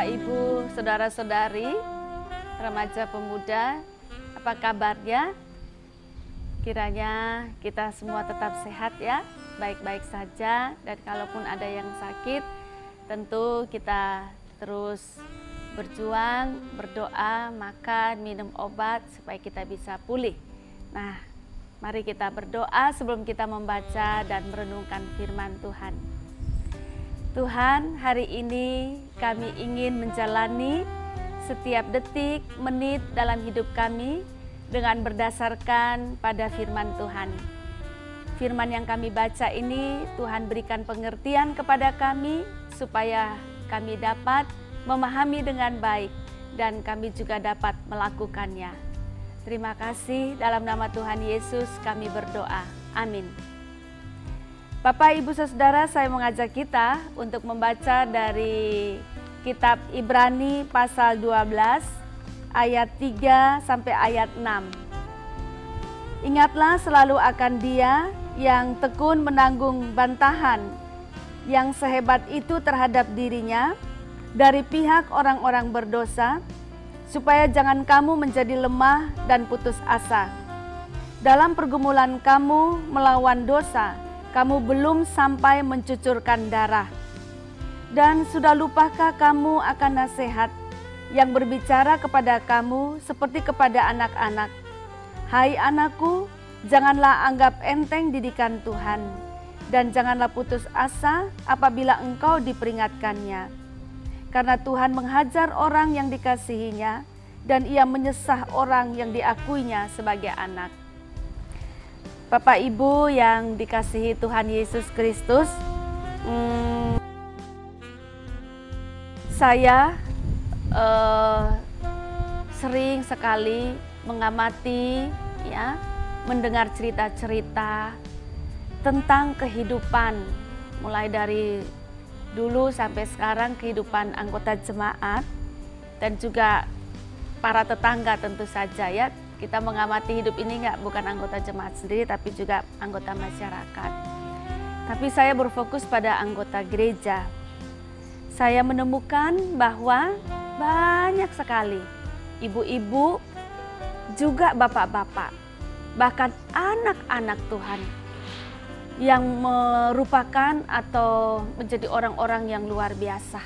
Bapak, Ibu, Saudara-saudari, remaja pemuda, apa kabarnya? Kiranya kita semua tetap sehat ya, baik-baik saja. Dan kalaupun ada yang sakit, tentu kita terus berjuang, berdoa, makan, minum obat supaya kita bisa pulih. Nah, mari kita berdoa sebelum kita membaca dan merenungkan firman Tuhan. Tuhan, hari ini kami ingin menjalani setiap detik, menit dalam hidup kami dengan berdasarkan pada firman Tuhan. Firman yang kami baca ini, Tuhan berikan pengertian kepada kami supaya kami dapat memahami dengan baik dan kami juga dapat melakukannya. Terima kasih, dalam nama Tuhan Yesus kami berdoa. Amin. Bapak, Ibu, Saudara, saya mengajak kita untuk membaca dari kitab Ibrani pasal 12 ayat 3 sampai ayat 6. Ingatlah selalu akan Dia yang tekun menanggung bantahan yang sehebat itu terhadap dirinya dari pihak orang-orang berdosa, supaya jangan kamu menjadi lemah dan putus asa. Dalam pergumulan kamu melawan dosa, kamu belum sampai mencucurkan darah. Dan sudah lupakah kamu akan nasihat yang berbicara kepada kamu seperti kepada anak-anak? Hai anakku, janganlah anggap enteng didikan Tuhan, dan janganlah putus asa apabila engkau diperingatkannya. Karena Tuhan menghajar orang yang dikasihinya, dan Ia menyesah orang yang diakuinya sebagai anak. Bapak, Ibu yang dikasihi Tuhan Yesus Kristus, saya sering sekali mengamati, ya, mendengar cerita-cerita tentang kehidupan, mulai dari dulu sampai sekarang, kehidupan anggota jemaat dan juga para tetangga tentu saja, ya. Kita mengamati hidup ini bukan anggota jemaat sendiri, tapi juga anggota masyarakat. Tapi saya berfokus pada anggota gereja. Saya menemukan bahwa banyak sekali ibu-ibu, juga bapak-bapak, bahkan anak-anak Tuhan yang merupakan atau menjadi orang-orang yang luar biasa.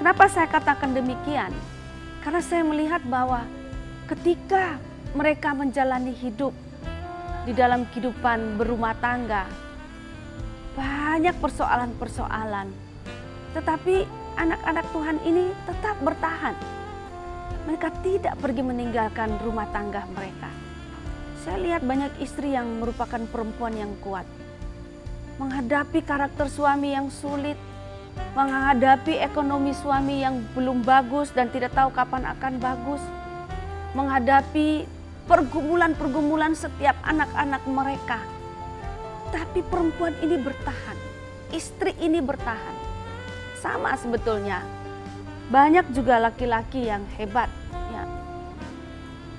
Kenapa saya katakan demikian? Karena saya melihat bahwa ketika mereka menjalani hidup di dalam kehidupan berumah tangga, banyak persoalan-persoalan. Tetapi anak-anak Tuhan ini tetap bertahan. Mereka tidak pergi meninggalkan rumah tangga mereka. Saya lihat banyak istri yang merupakan perempuan yang kuat, menghadapi karakter suami yang sulit, menghadapi ekonomi suami yang belum bagus dan tidak tahu kapan akan bagus, menghadapi pergumulan-pergumulan setiap anak-anak mereka. Tapi perempuan ini bertahan, istri ini bertahan. Sama sebetulnya, banyak juga laki-laki yang hebat, ya,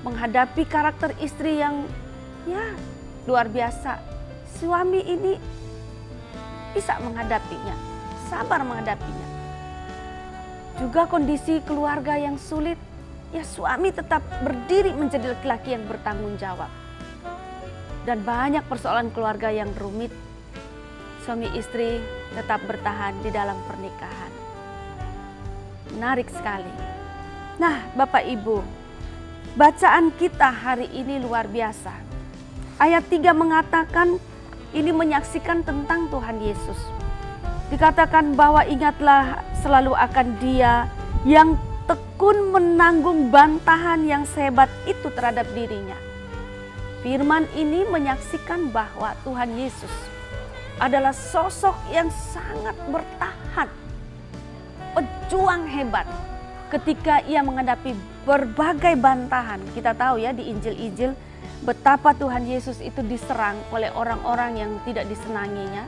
menghadapi karakter istri yang luar biasa. Suami ini bisa menghadapinya, sabar menghadapinya. Juga kondisi keluarga yang sulit, ya, suami tetap berdiri menjadi laki-laki yang bertanggung jawab. Dan banyak persoalan keluarga yang rumit, suami istri tetap bertahan di dalam pernikahan. Menarik sekali. Nah, Bapak Ibu, bacaan kita hari ini luar biasa. Ayat 3 mengatakan, ini menyaksikan tentang Tuhan Yesus. Dikatakan bahwa ingatlah selalu akan Dia yang tekun menanggung bantahan yang sehebat itu terhadap dirinya. Firman ini menyaksikan bahwa Tuhan Yesus adalah sosok yang sangat bertahan, pejuang hebat ketika Ia menghadapi berbagai bantahan. Kita tahu ya di Injil-Injil betapa Tuhan Yesus itu diserang oleh orang-orang yang tidak disenanginya.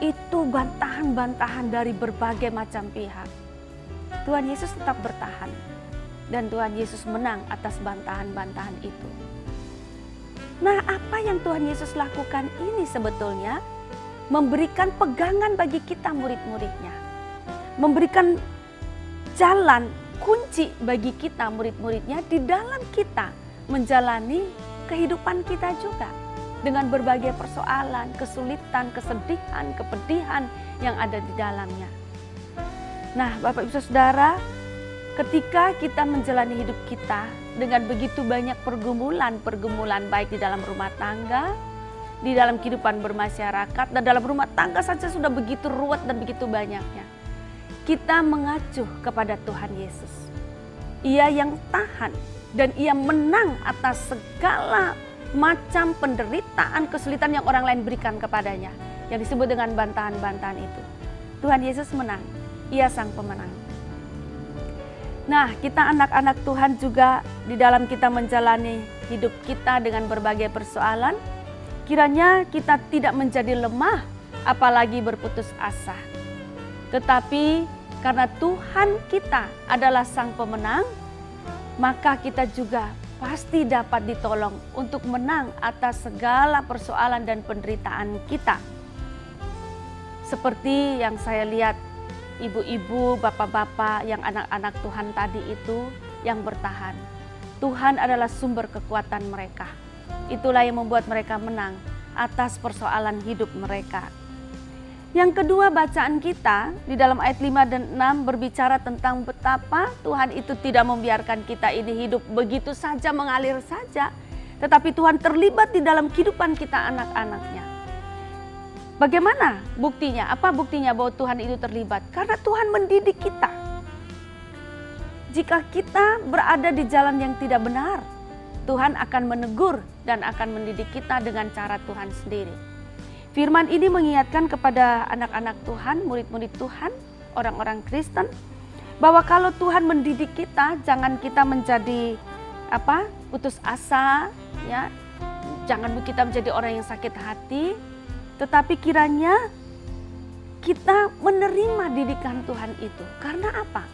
Itu bantahan-bantahan dari berbagai macam pihak. Tuhan Yesus tetap bertahan dan Tuhan Yesus menang atas bantahan-bantahan itu. Nah, apa yang Tuhan Yesus lakukan ini sebetulnya memberikan pegangan bagi kita murid-muridnya. Memberikan jalan kunci bagi kita murid-muridnya di dalam kita menjalani kehidupan kita juga. Dengan berbagai persoalan, kesulitan, kesedihan, kepedihan yang ada di dalamnya. Nah, Bapak Ibu Saudara, ketika kita menjalani hidup kita dengan begitu banyak pergumulan baik di dalam rumah tangga, di dalam kehidupan bermasyarakat, dan dalam rumah tangga saja sudah begitu ruwet dan begitu banyaknya. Kita mengacu kepada Tuhan Yesus. Ia yang tahan dan ia menang atas segala macam penderitaan, kesulitan yang orang lain berikan kepadanya, yang disebut dengan bantahan-bantahan itu. Tuhan Yesus menang, ia sang pemenang. Nah, kita anak-anak Tuhan juga di dalam kita menjalani hidup kita dengan berbagai persoalan, kiranya kita tidak menjadi lemah, apalagi berputus asa. Tetapi karena Tuhan kita adalah sang pemenang, maka kita juga pasti dapat ditolong untuk menang atas segala persoalan dan penderitaan kita. Seperti yang saya lihat ibu-ibu, bapak-bapak yang anak-anak Tuhan tadi itu yang bertahan. Tuhan adalah sumber kekuatan mereka. Itulah yang membuat mereka menang atas persoalan hidup mereka. Yang kedua, bacaan kita di dalam ayat 5 dan 6 berbicara tentang betapa Tuhan itu tidak membiarkan kita ini hidup begitu saja, mengalir saja. Tetapi Tuhan terlibat di dalam kehidupan kita anak-anaknya. Bagaimana buktinya? Apa buktinya bahwa Tuhan itu terlibat? Karena Tuhan mendidik kita. Jika kita berada di jalan yang tidak benar, Tuhan akan menegur dan akan mendidik kita dengan cara Tuhan sendiri. Firman ini mengingatkan kepada anak-anak Tuhan, murid-murid Tuhan, orang-orang Kristen, bahwa kalau Tuhan mendidik kita, jangan kita menjadi putus asa, ya. Jangan kita menjadi orang yang sakit hati, tetapi kiranya kita menerima didikan Tuhan itu. Karena apa?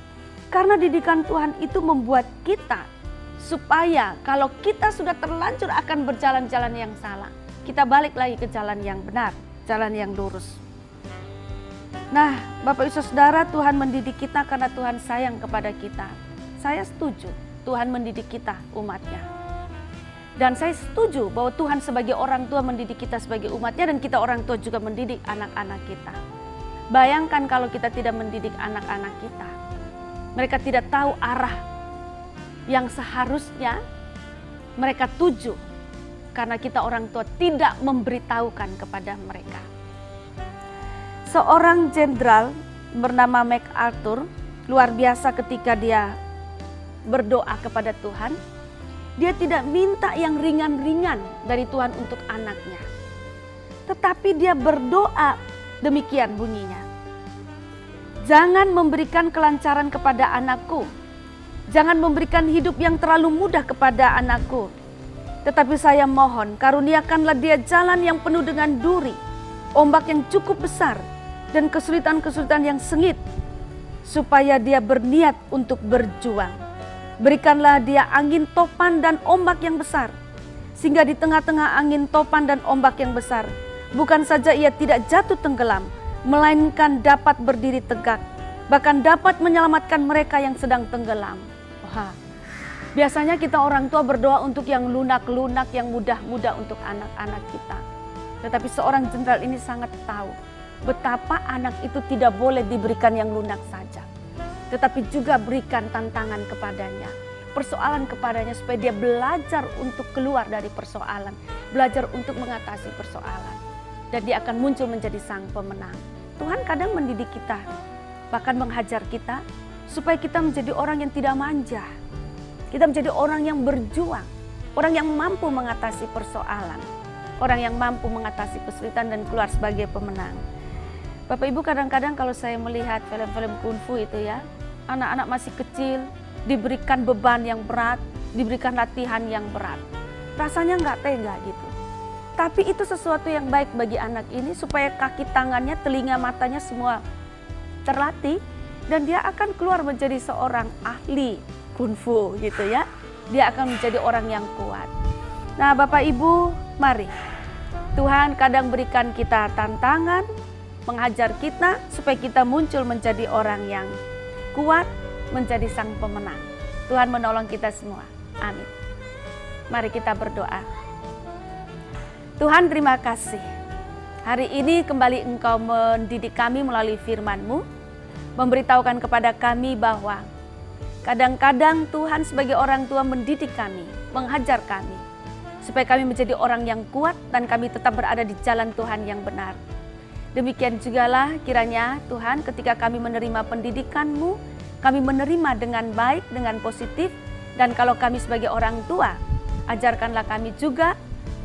Karena didikan Tuhan itu membuat kita supaya kalau kita sudah terlanjur akan berjalan-jalan yang salah, kita balik lagi ke jalan yang benar, jalan yang lurus. Nah, Bapak Ibu Saudara, Tuhan mendidik kita karena Tuhan sayang kepada kita. Saya setuju Tuhan mendidik kita, umatnya. Dan saya setuju bahwa Tuhan sebagai orang tua mendidik kita sebagai umatnya, dan kita orang tua juga mendidik anak-anak kita. Bayangkan kalau kita tidak mendidik anak-anak kita. Mereka tidak tahu arah yang seharusnya mereka tuju. Karena kita orang tua tidak memberitahukan kepada mereka. Seorang jenderal bernama MacArthur luar biasa ketika dia berdoa kepada Tuhan. Dia tidak minta yang ringan-ringan dari Tuhan untuk anaknya. Tetapi dia berdoa demikian bunyinya. Jangan memberikan kelancaran kepada anakku. Jangan memberikan hidup yang terlalu mudah kepada anakku. Tetapi saya mohon, karuniakanlah dia jalan yang penuh dengan duri, ombak yang cukup besar, dan kesulitan-kesulitan yang sengit, supaya dia berniat untuk berjuang. Berikanlah dia angin topan dan ombak yang besar, sehingga di tengah-tengah angin topan dan ombak yang besar, bukan saja ia tidak jatuh tenggelam, melainkan dapat berdiri tegak, bahkan dapat menyelamatkan mereka yang sedang tenggelam. Wah. Biasanya kita orang tua berdoa untuk yang lunak-lunak, yang mudah-mudah untuk anak-anak kita. Tetapi seorang jenderal ini sangat tahu betapa anak itu tidak boleh diberikan yang lunak saja. Tetapi juga berikan tantangan kepadanya, persoalan kepadanya supaya dia belajar untuk keluar dari persoalan, belajar untuk mengatasi persoalan. Dan dia akan muncul menjadi sang pemenang. Tuhan kadang mendidik kita, bahkan menghajar kita supaya kita menjadi orang yang tidak manja. Kita menjadi orang yang berjuang, orang yang mampu mengatasi persoalan, orang yang mampu mengatasi kesulitan dan keluar sebagai pemenang. Bapak Ibu, kadang-kadang kalau saya melihat film-film kungfu itu ya, anak-anak masih kecil diberikan beban yang berat, diberikan latihan yang berat. Rasanya nggak tega gitu. Tapi itu sesuatu yang baik bagi anak ini supaya kaki tangannya, telinga matanya semua terlatih, dan dia akan keluar menjadi seorang ahli kungfu gitu ya. Dia akan menjadi orang yang kuat. Nah, Bapak Ibu, mari. Tuhan kadang berikan kita tantangan, menghajar kita supaya kita muncul menjadi orang yang kuat, menjadi sang pemenang. Tuhan menolong kita semua. Amin. Mari kita berdoa. Tuhan, terima kasih. Hari ini kembali Engkau mendidik kami melalui firman-Mu, memberitahukan kepada kami bahwa kadang-kadang Tuhan sebagai orang tua mendidik kami, menghajar kami, supaya kami menjadi orang yang kuat dan kami tetap berada di jalan Tuhan yang benar. Demikian jugalah kiranya Tuhan, ketika kami menerima pendidikan-Mu, kami menerima dengan baik, dengan positif, dan kalau kami sebagai orang tua, ajarkanlah kami juga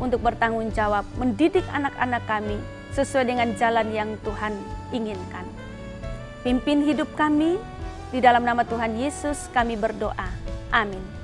untuk bertanggung jawab, mendidik anak-anak kami sesuai dengan jalan yang Tuhan inginkan. Pimpin hidup kami, di dalam nama Tuhan Yesus kami berdoa. Amin.